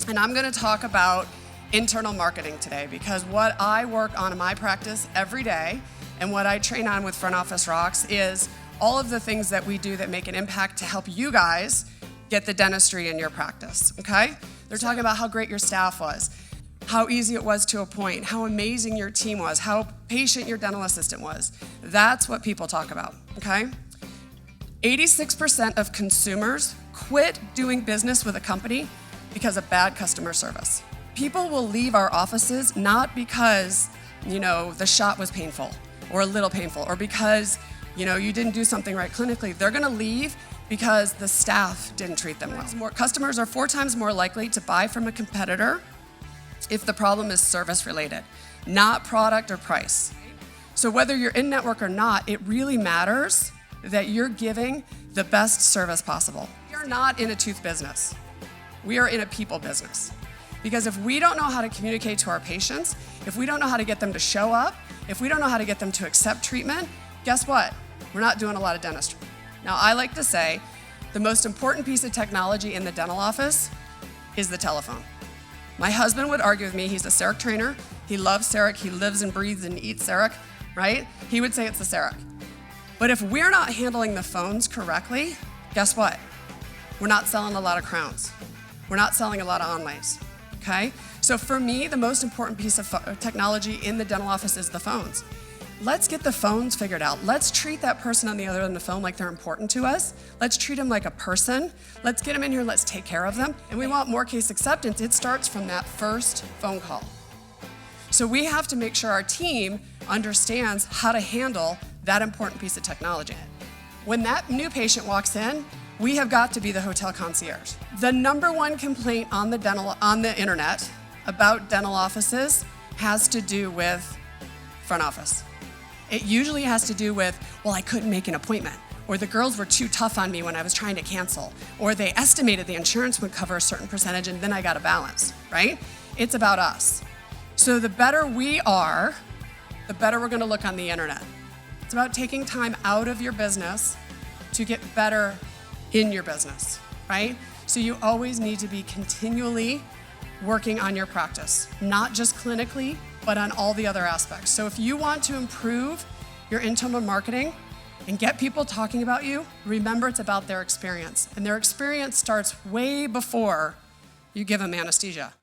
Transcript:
And I'm gonna talk about internal marketing today, because what I work on in my practice every day and what I train on with Front Office Rocks is all of the things that we do that make an impact to help you guys get the dentistry in your practice, okay? They're talking about how great your staff was, how easy it was to appoint, how amazing your team was, how patient your dental assistant was. That's what people talk about, okay? 86% of consumers quit doing business with a company because of bad customer service. People will leave our offices not because, the shot was painful or a little painful, or because, you didn't do something right clinically. They're gonna leave because the staff didn't treat them well. Customers are 4 times more likely to buy from a competitor if the problem is service related, not product or price. So whether you're in network or not, it really matters that you're giving the best service possible. We are not in a tooth business. We are in a people business. Because if we don't know how to communicate to our patients, if we don't know how to get them to show up, if we don't know how to get them to accept treatment, guess what? We're not doing a lot of dentistry. Now, I like to say the most important piece of technology in the dental office is the telephone. My husband would argue with me. He's a CEREC trainer. He loves CEREC. He lives and breathes and eats CEREC, right? He would say it's the CEREC. But if we're not handling the phones correctly, guess what? We're not selling a lot of crowns. We're not selling a lot of onlays, okay? So for me, the most important piece of technology in the dental office is the phones. Let's get the phones figured out. Let's treat that person on the other end of the phone like they're important to us. Let's treat them like a person. Let's get them in here, let's take care of them. And we want more case acceptance. It starts from that first phone call. So we have to make sure our team understands how to handle that important piece of technology. When that new patient walks in, we have got to be the hotel concierge. The #1 complaint on the internet about dental offices has to do with front office. It usually has to do with, well, I couldn't make an appointment, or the girls were too tough on me when I was trying to cancel, or they estimated the insurance would cover a certain percentage and then I got a balance, right? It's about us. So the better we are, the better we're gonna look on the internet. It's about taking time out of your business to get better in your business, right? So you always need to be continually working on your practice, not just clinically, but on all the other aspects. So if you want to improve your internal marketing and get people talking about you, remember it's about their experience. And their experience starts way before you give them anesthesia.